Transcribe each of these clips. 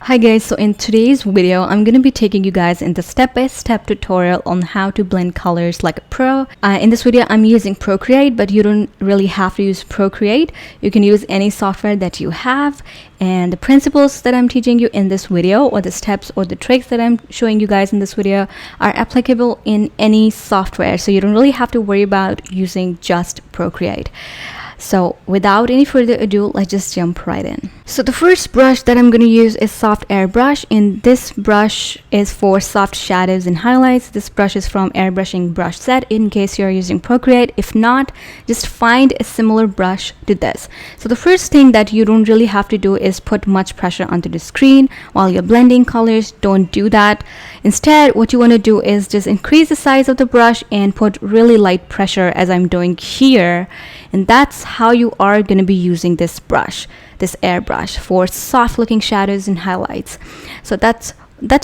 Hi guys, so in today's video, I'm going to be taking you guys in the step-by-step tutorial on how to blend colors like a pro. In this video, I'm using Procreate, but you don't really have to use Procreate. You can use any software that you have, and the principles that I'm teaching you in this video, or the steps or the tricks that I'm showing you guys in this video, are applicable in any software, so you don't really have to worry about using just Procreate. So without any further ado, let's just jump right in. So the first brush that I'm going to use is soft airbrush, and this brush is for soft shadows and highlights. This brush is from airbrushing brush set in case you're using Procreate. If not, just find a similar brush to this. So the first thing that you don't really have to do is put much pressure onto the screen while you're blending colors. Don't do that. Instead, what you want to do is just increase the size of the brush and put really light pressure, as I'm doing here. And that's how you are going to be using this brush, this airbrush, for soft looking shadows and highlights. So that's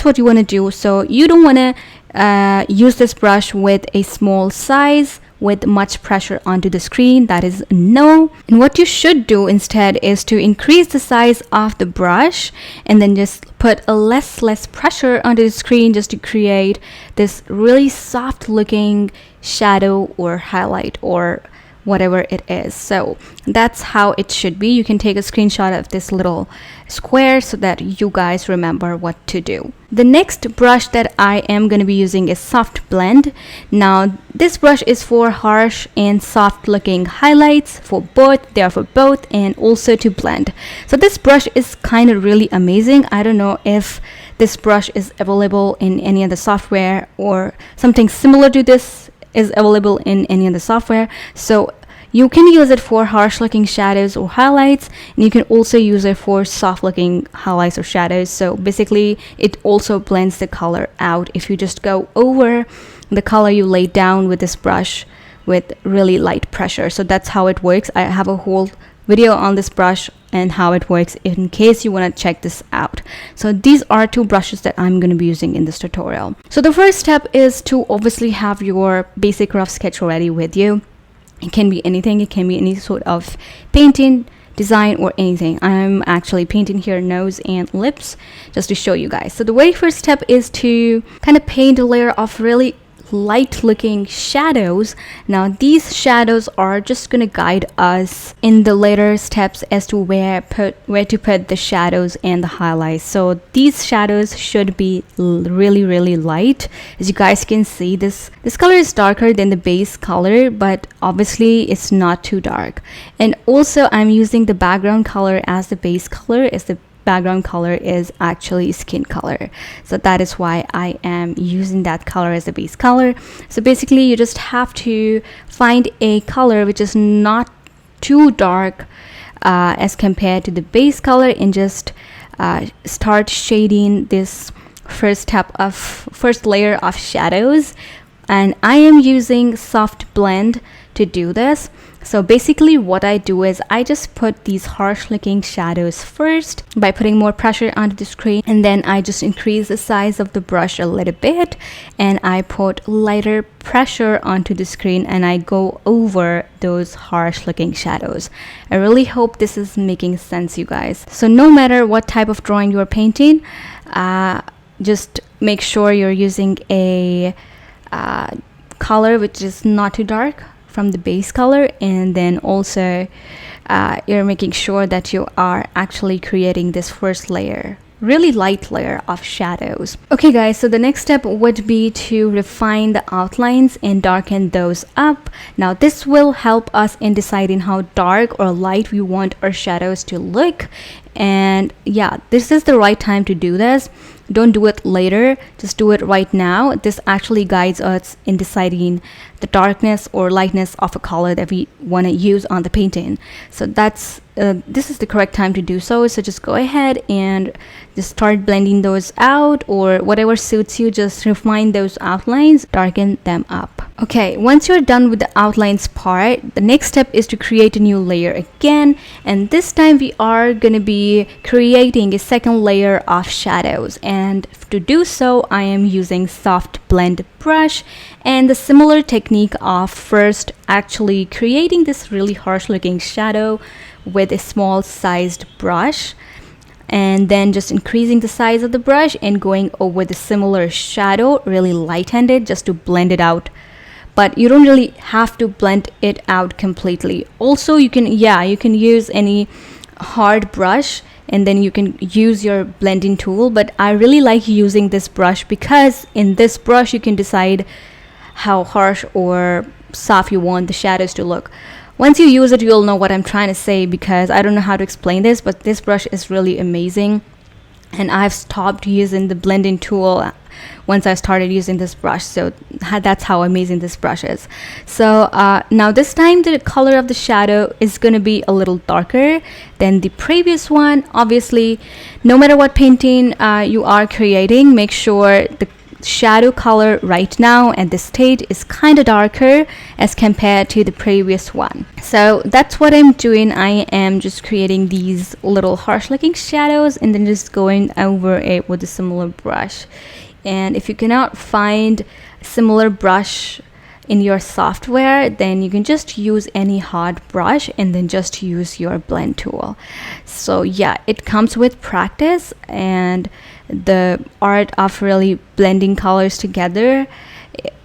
what you want to do. So you don't want to use this brush with a small size with much pressure onto the screen. That is no. And what you should do instead is to increase the size of the brush and then just put a less pressure onto the screen, just to create this really soft looking shadow or highlight or whatever it is. So that's how it should be. You can take a screenshot of this little square so that you guys remember what to do. The next brush that I am going to be using is Soft Blend. Now this brush is for harsh and soft looking highlights, for both. They are for both, and also to blend. So this brush is kind of really amazing. I don't know if this brush is available in any other software, or something similar to this is available in any other software. So you can use it for harsh looking shadows or highlights, and you can also use it for soft looking highlights or shadows. So basically it also blends the color out if you just go over the color you laid down with this brush with really light pressure. So that's how it works. I have a whole video on this brush and how it works in case you want to check this out. So these are two brushes that I'm going to be using in this tutorial. So the first step is to obviously have your basic rough sketch already with you. It can be anything. It can be any sort of painting, design, or anything. I'm actually painting here nose and lips just to show you guys. So the very first step is to kind of paint a layer of really light looking shadows. Now these shadows are just gonna guide us in the later steps as to where to put the shadows and the highlights. So these shadows should be really light. As you guys can see, this color is darker than the base color, but obviously it's not too dark. And also I'm using the background color as the base color, as the background color is actually skin color. So that is why I am using that color as the base color. So basically you just have to find a color which is not too dark as compared to the base color, and just start shading this first layer of shadows. And I am using Soft Blend to do this. So basically what I do is I just put these harsh looking shadows first by putting more pressure onto the screen, and then I just increase the size of the brush a little bit, and I put lighter pressure onto the screen, and I go over those harsh looking shadows. I really hope this is making sense, you guys. So no matter what type of drawing you're painting, just make sure you're using a color which is not too dark from the base color, and then also you're making sure that you are actually creating this first layer, really light layer of shadows. Okay guys, so the next step would be to refine the outlines and darken those up. Now this will help us in deciding how dark or light we want our shadows to look. And yeah, this is the right time to do this. Don't do it later, just do it right now. This actually guides us in deciding the darkness or lightness of a color that we want to use on the painting. So that's this is the correct time to do so. So just go ahead and just start blending those out, or whatever suits you. Just refine those outlines, darken them up. Okay, once you're done with the outlines part, the next step is to create a new layer again, and this time we are going to be creating a second layer of shadows. And to do so, I am using Soft Blend brush, and the similar technique of first actually creating this really harsh looking shadow with a small sized brush, and then just increasing the size of the brush and going over the similar shadow really light-handed just to blend it out. But you don't really have to blend it out completely. Also, you can use any hard brush, and then you can use your blending tool. But I really like using this brush because in this brush you can decide how harsh or soft you want the shadows to look. Once you use it, you'll know what I'm trying to say, because I don't know how to explain this, but this brush is really amazing. And I've stopped using the blending tool once I started using this brush, so that's how amazing this brush is. So now this time the color of the shadow is going to be a little darker than the previous one. Obviously, no matter what painting you are creating, make sure the shadow color right now at this stage is kind of darker as compared to the previous one. So that's what I'm doing. I am just creating these little harsh looking shadows and then just going over it with a similar brush. And if you cannot find a similar brush in your software, then you can just use any hard brush and then just use your blend tool. So yeah, it comes with practice and the art of really blending colors together.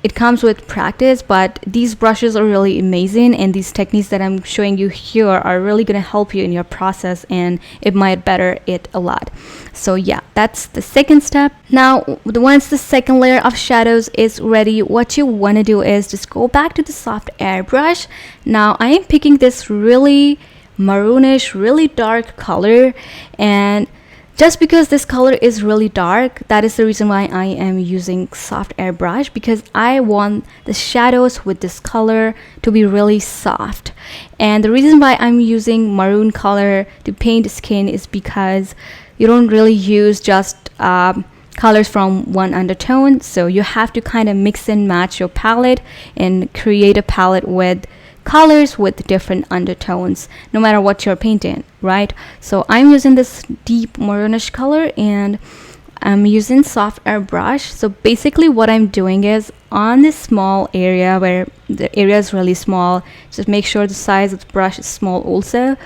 It comes with practice, but these brushes are really amazing, and these techniques that I'm showing you here are really going to help you in your process, and it might better it a lot. So yeah, that's the second step. Now once the second layer of shadows is ready, what you want to do is just go back to the soft airbrush. Now I am picking this really maroonish, really dark color, and just because this color is really dark, that is the reason why I am using soft airbrush, because I want the shadows with this color to be really soft. And the reason why I'm using maroon color to paint skin is because you don't really use just colors from one undertone, so you have to kind of mix and match your palette and create a palette with colors with different undertones, no matter what you're painting, right? So I'm using this deep maroonish color and I'm using soft airbrush. So basically what I'm doing is on this small area where the area is really small, just make sure the size of the brush is small also,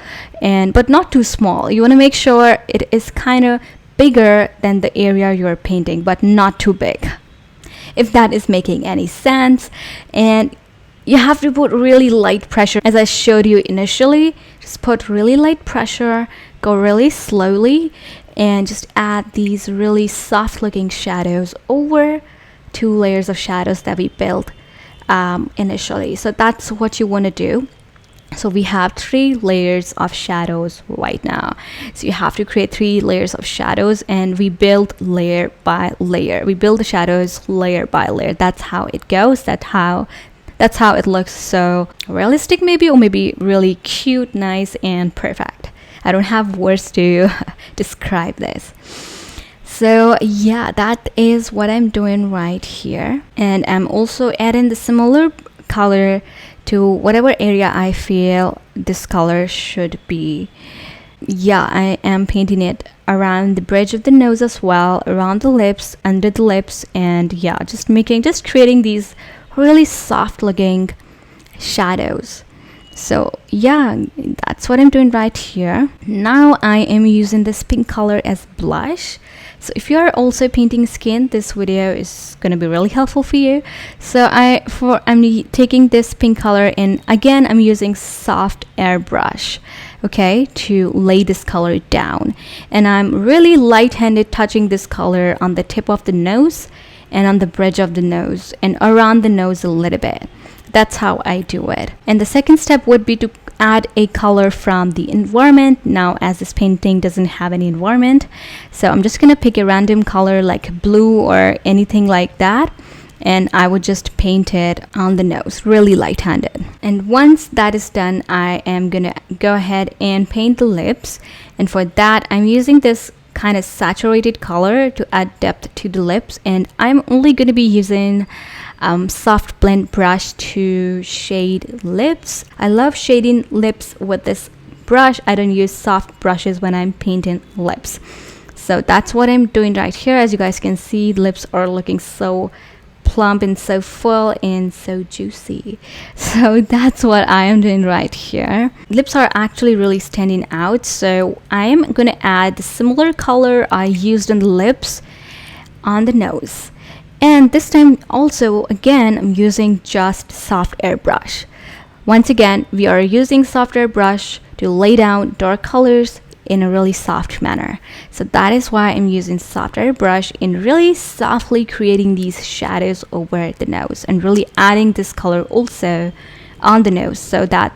but not too small. You want to make sure it is kind of bigger than the area you're painting, but not too big, if that is making any sense. And you have to put really light pressure, as I showed you initially. Just put really light pressure, go really slowly, and just add these really soft looking shadows over 2 layers of shadows that we built initially. So that's what you want to do. So we have 3 layers of shadows right now. So you have to create 3 layers of shadows, and we build layer by layer. We build the shadows layer by layer. That's how it goes. That's how it looks. So realistic maybe, or maybe really cute, nice, and perfect. I don't have words to describe this. So yeah, that is what I'm doing right here. And I'm also adding the similar color to whatever area I feel this color should be. Yeah, I am painting it around the bridge of the nose as well, around the lips, under the lips, and yeah, just creating these really soft looking shadows. So yeah, that's what I'm doing right here. Now I am using this pink color as blush. So if you are also painting skin, this video is going to be really helpful for you. So I'm taking this pink color, and again I'm using soft airbrush, okay, to lay this color down. And I'm really light-handed touching this color on the tip of the nose and on the bridge of the nose and around the nose a little bit. That's how I do it. And the second step would be to add a color from the environment. Now, as this painting doesn't have any environment, so I'm just gonna pick a random color like blue or anything like that, and I would just paint it on the nose, really light-handed. And once that is done, I am gonna go ahead and paint the lips. And for that, I'm using this kind of saturated color to add depth to the lips, and I'm only going to be using soft blend brush to shade lips. I love shading lips with this brush. I don't use soft brushes when I'm painting lips. So that's what I'm doing right here. As you guys can see, the lips are looking so plump and so full and so juicy. So that's what I am doing right here. Lips are actually really standing out, so I am going to add the similar color I used on the lips on the nose. And this time also, again, I'm using just soft airbrush. Once again, we are using soft airbrush to lay down dark colors in a really soft manner. So that is why I'm using soft airbrush in really softly creating these shadows over the nose and really adding this color also on the nose, so that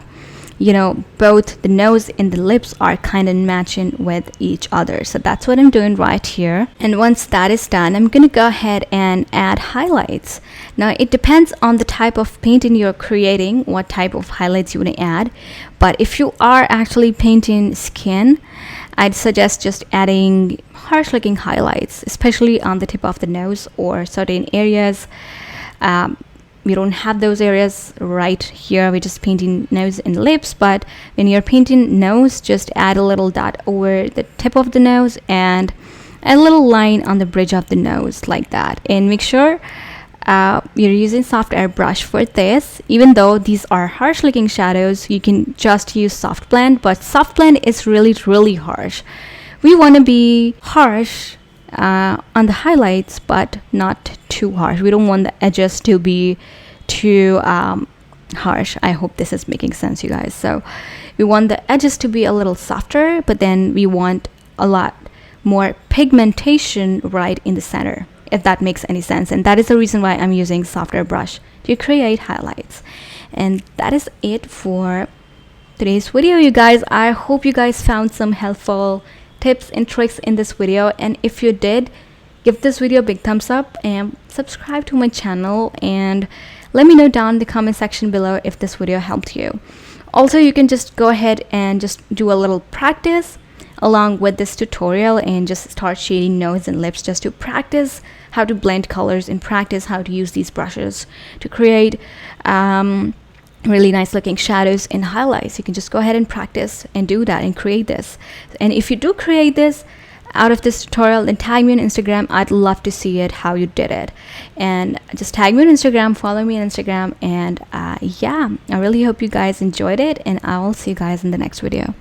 both the nose and the lips are kind of matching with each other. So that's what I'm doing right here. And once that is done, I'm gonna go ahead and add highlights. Now it depends on the type of painting you're creating, what type of highlights you want to add. But if you are actually painting skin, I'd suggest just adding harsh looking highlights, especially on the tip of the nose or certain areas. We don't have those areas right here. We're just painting nose and lips, but when you're painting nose, just add a little dot over the tip of the nose and a little line on the bridge of the nose like that. And make sure you're using soft airbrush for this. Even though these are harsh looking shadows, you can just use soft blend, but soft blend is really harsh. We want to be harsh on the highlights, but not too harsh. We don't want the edges to be too harsh. I hope this is making sense, you guys. So we want the edges to be a little softer, but then we want a lot more pigmentation right in the center, if that makes any sense. And that is the reason why I'm using soft airbrush to create highlights. And that is it for today's video, you guys. I hope you guys found some helpful tips and tricks in this video, and if you did, give this video a big thumbs up and subscribe to my channel, and let me know down in the comment section below if this video helped you. Also, you can just go ahead and just do a little practice along with this tutorial and just start shading nose and lips, just to practice how to blend colors and practice how to use these brushes to create really nice looking shadows and highlights. You can just go ahead and practice and do that and create this. And if you do create this out of this tutorial, then tag me on Instagram. I'd love to see it, how you did it. And just tag me on Instagram, follow me on Instagram, and yeah, I really hope you guys enjoyed it, and I will see you guys in the next video.